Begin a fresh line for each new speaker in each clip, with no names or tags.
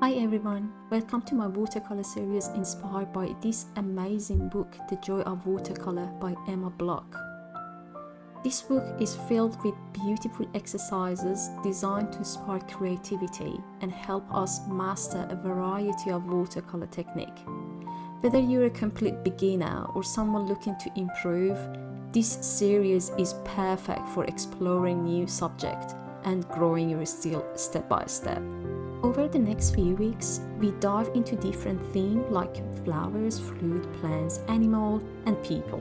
Hi everyone, welcome to my watercolor series inspired by this amazing book, The Joy of Watercolor by Emma Block. This book is filled with beautiful exercises designed to spark creativity and help us master a variety of watercolor technique. Whether you're a complete beginner or someone looking to improve, this series is perfect for exploring new subjects and growing your skill step by step. Over the next few weeks, we dive into different themes like flowers, fruit, plants, animal, and people.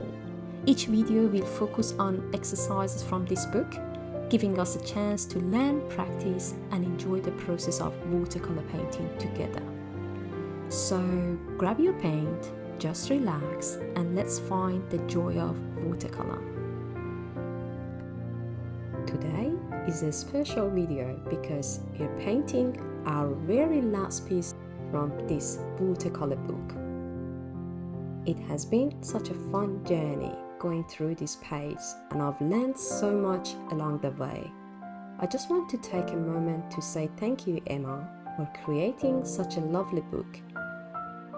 Each video will focus on exercises from this book, giving us a chance to learn, practice, and enjoy the process of watercolor painting together. So grab your paint, just relax, and let's find the joy of watercolor. Today is a special video because we're painting our very last piece from this watercolor book. It has been such a fun journey going through this page, and I've learned so much along the way. I just want to take a moment to say thank you, Emma, for creating such a lovely book.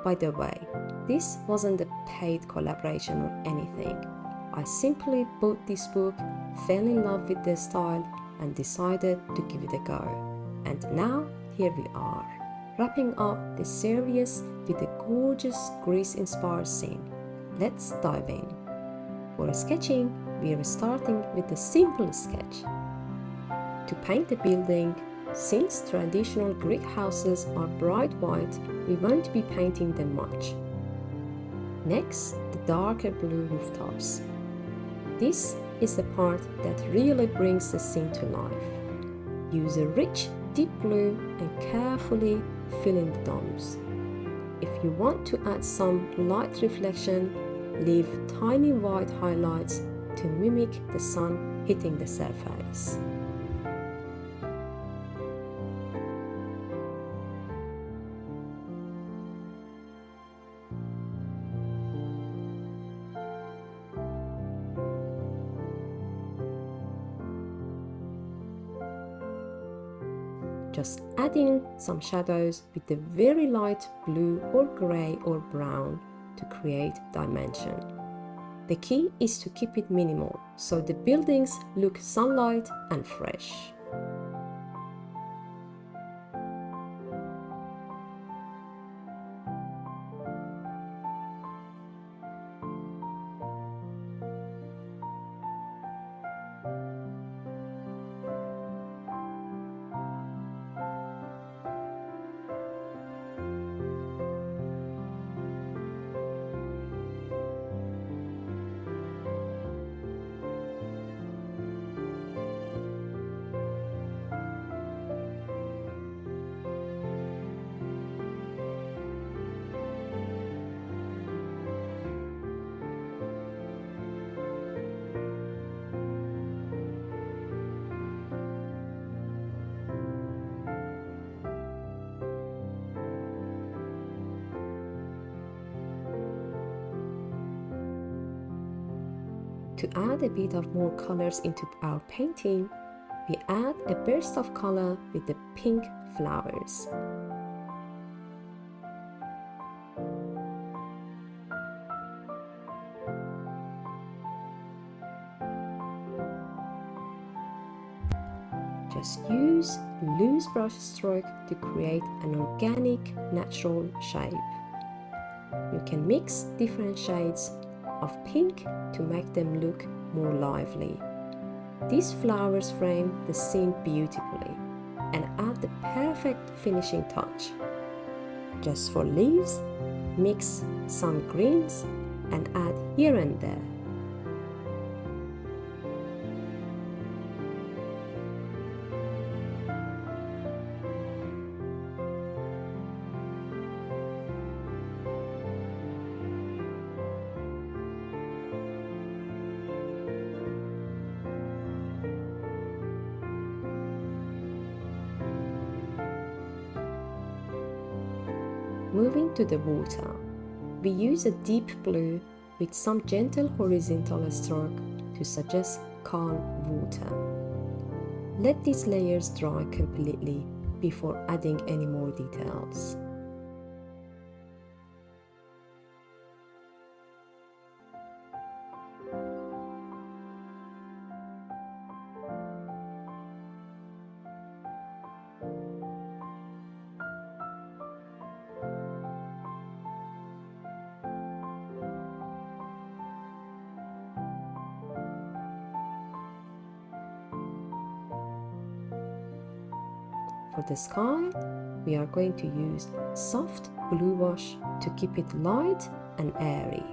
By the way, this wasn't a paid collaboration or anything. I simply bought this book, fell in love with the style, and decided to give it a go. And now, here we are, wrapping up the series with a gorgeous Greece-inspired scene. Let's dive in. For sketching, we are starting with a simple sketch. To paint the building, since traditional Greek houses are bright white, we won't be painting them much. Next, the darker blue rooftops. This is the part that really brings the scene to life. Use a rich, deep blue and carefully fill in the domes. If you want to add some light reflection, leave tiny white highlights to mimic the sun hitting the surface. Just adding some shadows with the very light blue or grey or brown to create dimension. The key is to keep it minimal so the buildings look sunlight and fresh. To add a bit of more colors into our painting, we add a burst of color with the pink flowers. Just use loose brush stroke to create an organic, natural shape. You can mix different shades of pink to make them look more lively. These flowers frame the scene beautifully and add the perfect finishing touch. Just for leaves, mix some greens and add here and there. Moving to the water, we use a deep blue with some gentle horizontal stroke to suggest calm water. Let these layers dry completely before adding any more details. For the sky, we are going to use soft blue wash to keep it light and airy.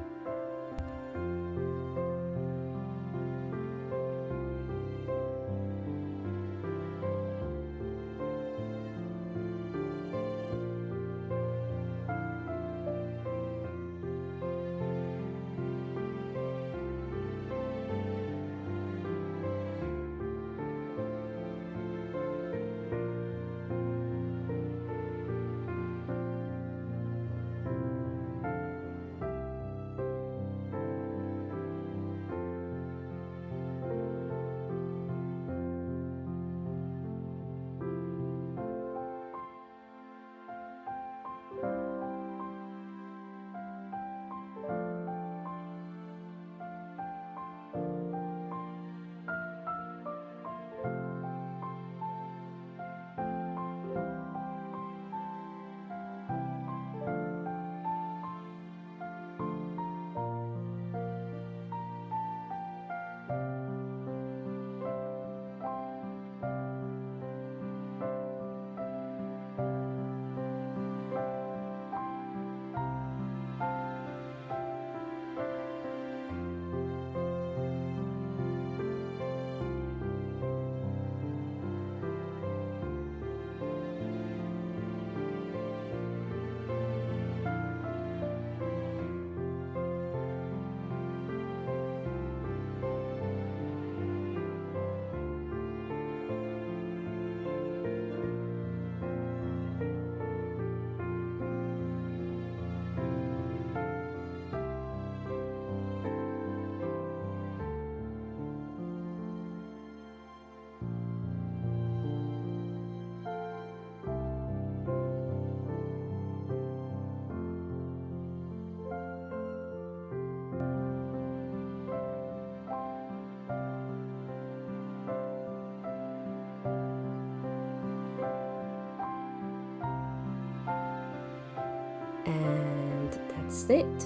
And that's it,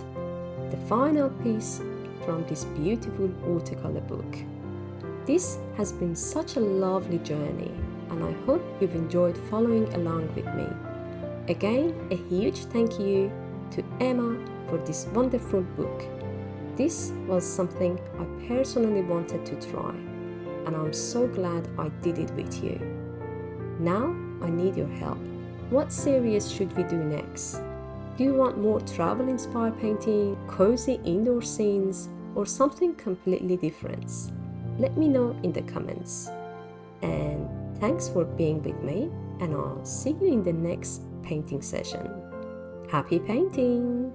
the final piece from this beautiful watercolor book. This has been such a lovely journey, and I hope you've enjoyed following along with me. Again, a huge thank you to Emma for this wonderful book. This was something I personally wanted to try, and I'm so glad I did it with you. Now I need your help. What series should we do next? Do you want more travel-inspired painting, cozy indoor scenes, or something completely different? Let me know in the comments. And thanks for being with me, and I'll see you in the next painting session. Happy painting!